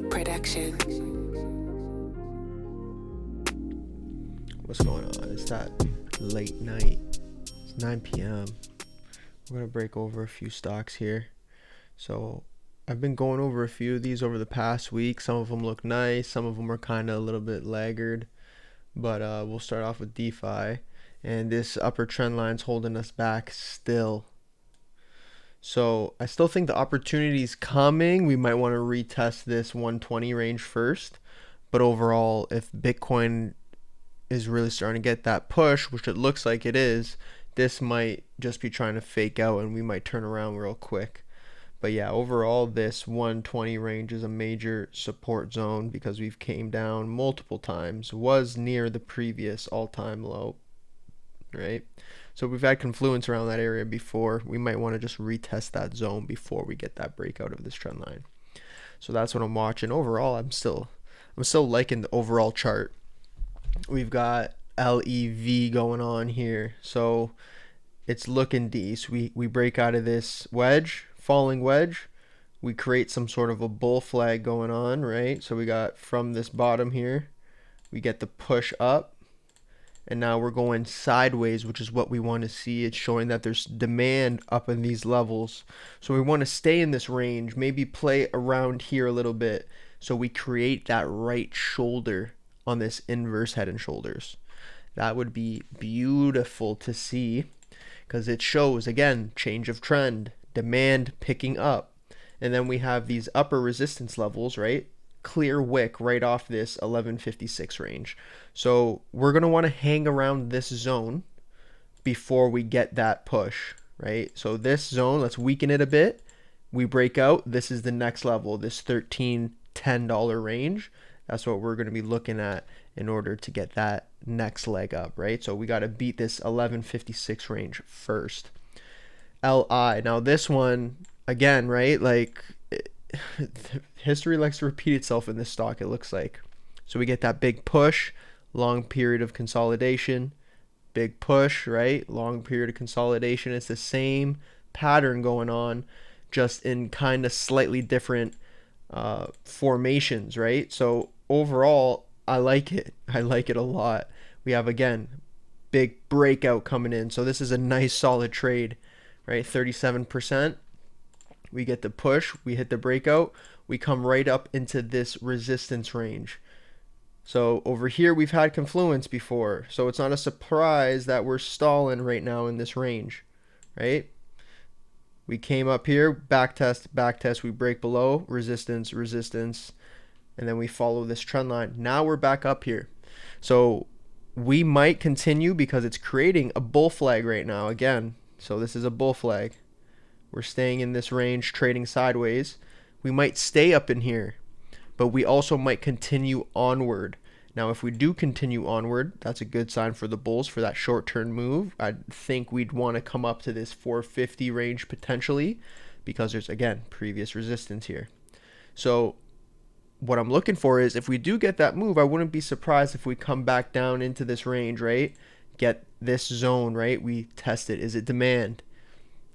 production. What's going on? It's that late night. It's 9 p.m. We're going to break over a few stocks here. So I've been going over a few of these over the past week. Some of them look nice. Some of them are kind of a little bit laggard. But we'll start off with DeFi. And this upper trend line's holding us back still. So I still think the opportunity's coming. We might want to retest this 120 range first. But overall, if Bitcoin is really starting to get that push, which it looks like it is, this might just be trying to fake out and we might turn around real quick. But yeah, overall this 120 range is a major support zone because we've came down multiple times, was near the previous all-time low, right? So we've had confluence around that area before. We might want to just retest that zone before we get that breakout of this trend line. So that's what I'm watching. Overall, I'm still liking the overall chart. We've got LEV going on here, so it's looking decent. We break out of this wedge, falling wedge, we create some sort of a bull flag going on, right? So we got from this bottom here, we get the push up, and now we're going sideways, which is what we want to see. It's showing that there's demand up in these levels, so we want to stay in this range, maybe play around here a little bit, so we create that right shoulder on this inverse head and shoulders. That would be beautiful to see because it shows, again, change of trend, demand picking up. And then we have these upper resistance levels, right? Clear wick right off this 1156 range. So we're going to want to hang around this zone before we get that push, right? So this zone, let's weaken it a bit. We break out. This is the next level, this $13.10 range. That's what we're going to be looking at in order to get that next leg up, right? So we got to beat this 1156 range first. LI. Now this one, again, right? Like history likes to repeat itself in this stock, it looks like. So we get that big push, long period of consolidation, big push, right? Long period of consolidation. It's the same pattern going on, just in kind of slightly different formations, right? So overall, I like it. I like it a lot. We have, again, big breakout coming in. So this is a nice solid trade, right? 37%. We get the push. We hit the breakout. We come right up into this resistance range. So over here, we've had confluence before. So it's not a surprise that we're stalling right now in this range, right? We came up here, back test, we break below, resistance, resistance, and then we follow this trend line. Now we're back up here. So we might continue because it's creating a bull flag right now again. So this is a bull flag. We're staying in this range, trading sideways. We might stay up in here, but we also might continue onward. Now, if we do continue onward, that's a good sign for the bulls for that short-term move. I think we'd want to come up to this 450 range potentially because there's, again, previous resistance here. So what I'm looking for is if we do get that move, I wouldn't be surprised if we come back down into this range, right? Get this zone, right? We test it. Is it demand?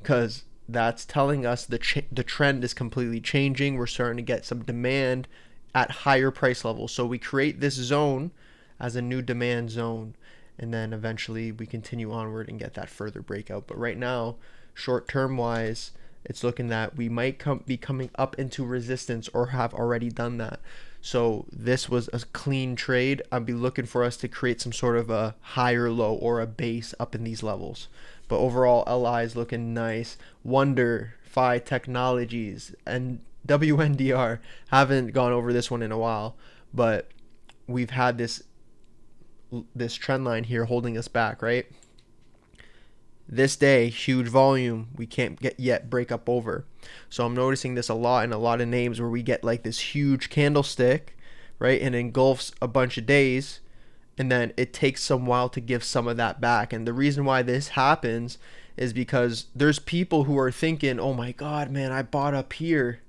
Because that's telling us the trend is completely changing. We're starting to get some demand at higher price levels. So we create this zone as a new demand zone, and then eventually we continue onward and get that further breakout. But right now, short-term wise, it's looking that we might be coming up into resistance or have already done that. So this was a clean trade. I'd be looking for us to create some sort of a higher low or a base up in these levels. But overall, LI is looking nice. Wndr, Phi Technologies, and WNDR. Haven't gone over this one in a while, but we've had this trend line here holding us back, right? This day, huge volume, we can't yet break up over. So I'm noticing this a lot in a lot of names where we get like this huge candlestick, right? And engulfs a bunch of days, and then it takes some while to give some of that back. And the reason why this happens is because there's people who are thinking, oh my God, man, I bought up here,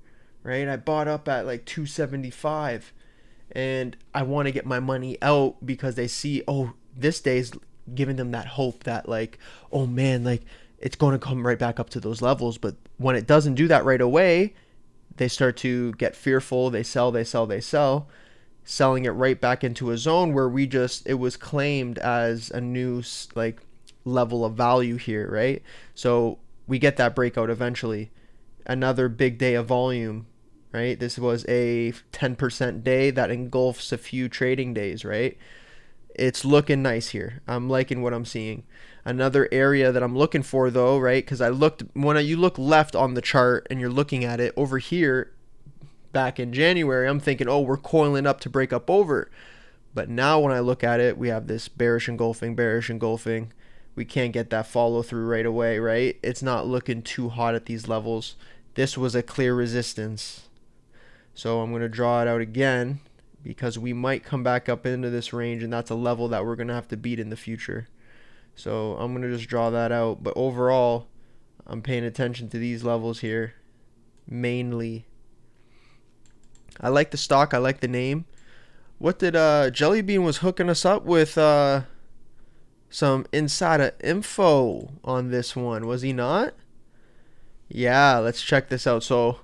right? I bought up at like 275 and I want to get my money out because they see, oh, this day's giving them that hope that like, oh man, like it's going to come right back up to those levels. But when it doesn't do that right away, they start to get fearful. They sell, selling it right back into a zone where it was claimed as a new like level of value here, right? So we get that breakout eventually. Another big day of volume, right? This was a 10% day that engulfs a few trading days, right? It's looking nice here. I'm liking what I'm seeing. Another area that I'm looking for though, right? Because when you look left on the chart and you're looking at it over here back in January, I'm thinking, oh, we're coiling up to break up over. But now when I look at it, we have this bearish engulfing. We can't get that follow through right away, right? It's not looking too hot at these levels. This was a clear resistance. So I'm going to draw it out again because we might come back up into this range, and that's a level that we're going to have to beat in the future. So I'm going to just draw that out. But overall, I'm paying attention to these levels here mainly. I like the stock. I like the name. What did Jellybean was hooking us up with some insider info on this one, was he not? Yeah, let's check this out. So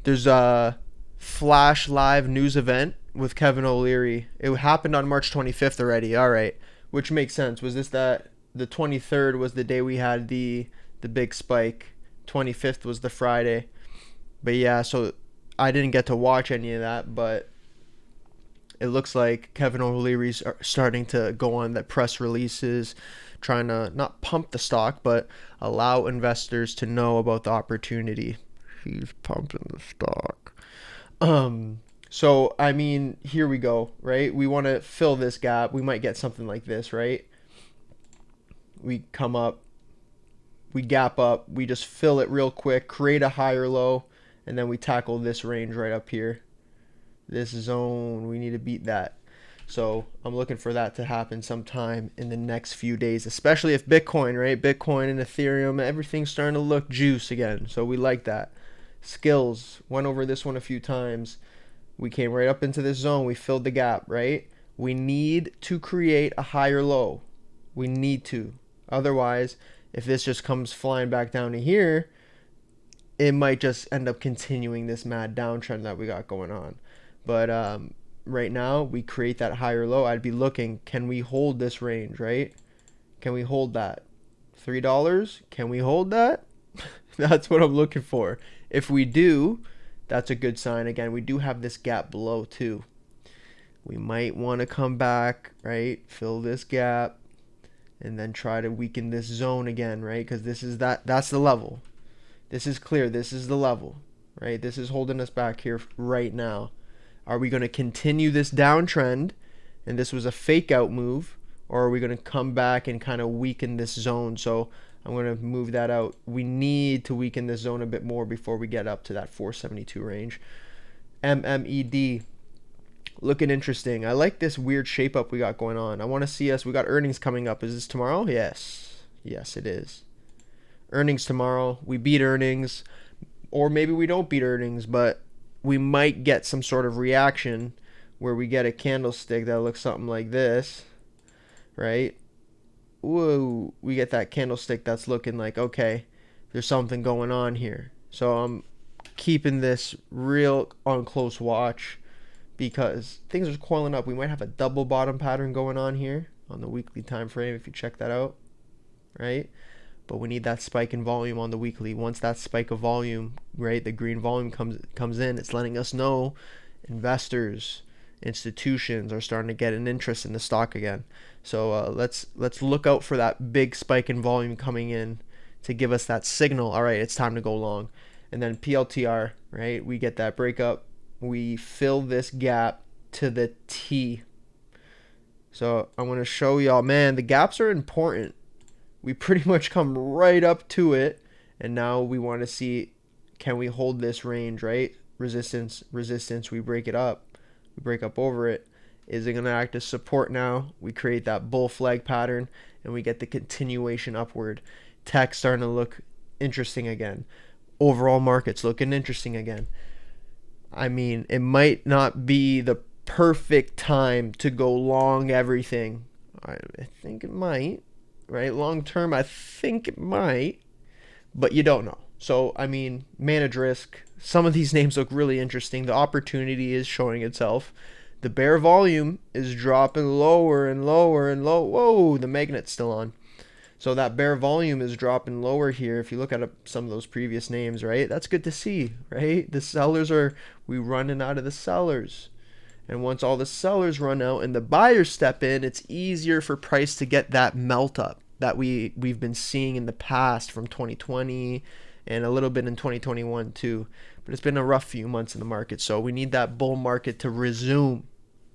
there's a flash live news event with Kevin O'Leary. It happened on March 25th already. All right, which makes sense. Was this that the 23rd was the day we had the big spike? 25th was the Friday. But yeah, so I didn't get to watch any of that, but it looks like Kevin O'Leary's starting to go on that press releases, trying to not pump the stock, but allow investors to know about the opportunity. He's pumping the stock. So, I mean, here we go, right? We want to fill this gap. We might get something like this, right? We come up, we gap up, we just fill it real quick, create a higher low, and then we tackle this range right up here. This zone, we need to beat that. So I'm looking for that to happen sometime in the next few days, especially if Bitcoin, right? Bitcoin and Ethereum, everything's starting to look juice again. So we like that. Skills, went over this one a few times. We came right up into this zone. We filled the gap, right? We need to create a higher low. We need to. Otherwise, if this just comes flying back down to here, it might just end up continuing this mad downtrend that we got going on. But right now, we create that higher low. I'd be looking, can we hold this range, right? Can we hold that? $3, can we hold that? That's what I'm looking for. If we do, that's a good sign. Again, we do have this gap below too. We might want to come back, right? Fill this gap and then try to weaken this zone again, right? Because that's the level. This is clear. This is the level, right? This is holding us back here right now. Are we going to continue this downtrend and this was a fake out move, or are we going to come back and kind of weaken this zone? So I'm going to move that out. We need to weaken this zone a bit more before we get up to that 472 range. MMED looking interesting. I like this weird shape up we got going on. I want to see we got earnings coming up. Is this tomorrow? Yes, it is. Earnings tomorrow. We beat earnings, or maybe we don't beat earnings, but we might get some sort of reaction where we get a candlestick that looks something like this, right? Whoa, we get that candlestick that's looking like, okay, there's something going on here. So I'm keeping this real on close watch because things are coiling up. We might have a double bottom pattern going on here on the weekly time frame if you check that out, right? But we need that spike in volume on the weekly. Once that spike of volume, right, the green volume comes in, it's letting us know investors, institutions are starting to get an interest in the stock again. So let's look out for that big spike in volume coming in to give us that signal. All right, it's time to go long. And then PLTR, right, we get that breakup. We fill this gap to the T. So I want to show y'all, man, the gaps are important. We pretty much come right up to it, and now we want to see, can we hold this range, right? Resistance, we break it up. We break up over it. Is it going to act as support now? We create that bull flag pattern, and we get the continuation upward. Tech starting to look interesting again. Overall markets looking interesting again. I mean, it might not be the perfect time to go long everything. I think it might. Right, long term, I think it might, but you don't know. So, I mean, manage risk. Some of these names look really interesting. The opportunity is showing itself. The bear volume is dropping lower and lower and low. Whoa, the magnet's still on. So that bear volume is dropping lower here. If you look at some of those previous names, right? That's good to see, right? The sellers we running out of the sellers. And once all the sellers run out and the buyers step in, it's easier for price to get that melt up that we've been seeing in the past from 2020 and a little bit in 2021 too. But it's been a rough few months in the market, so we need that bull market to resume.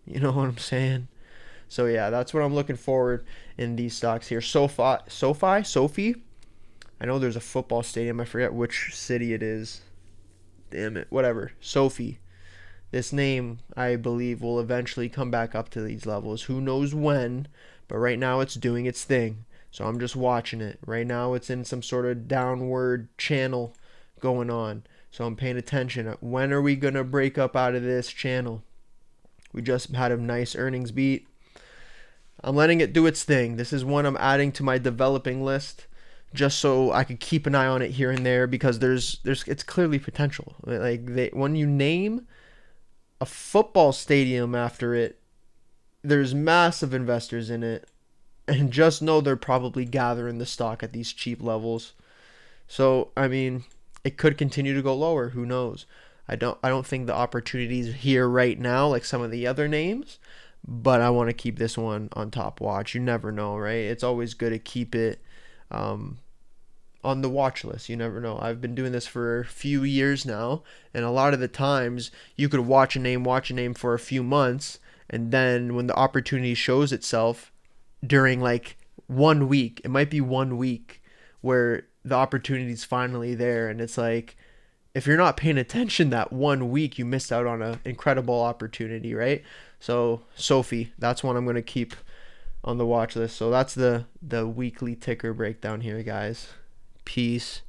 You know what I'm saying? So yeah, that's what I'm looking forward in these stocks here. Sofi. I know there's a football stadium. I forget which city it is. Damn it. Whatever. Sofi. This name, I believe, will eventually come back up to these levels. Who knows when, but right now it's doing its thing. So I'm just watching it. Right now it's in some sort of downward channel going on. So I'm paying attention. When are we going to break up out of this channel? We just had a nice earnings beat. I'm letting it do its thing. This is one I'm adding to my developing list just so I could keep an eye on it here and there because it's clearly potential. Like when you name a football stadium after it, there's massive investors in it, and just know they're probably gathering the stock at these cheap levels. So, I mean, it could continue to go lower, who knows. I don't think the opportunities here right now like some of the other names, but I want to keep this one on top watch. You never know, right? It's always good to keep it on the watch list. You never know. I've been doing this for a few years now, and a lot of the times you could watch a name for a few months, and then when the opportunity shows itself during like 1 week, it might be 1 week where the opportunity is finally there, and it's like if you're not paying attention that 1 week, you missed out on an incredible opportunity, right? So Sofi, that's one I'm going to keep on the watch list. So that's the weekly ticker breakdown here, guys. Peace.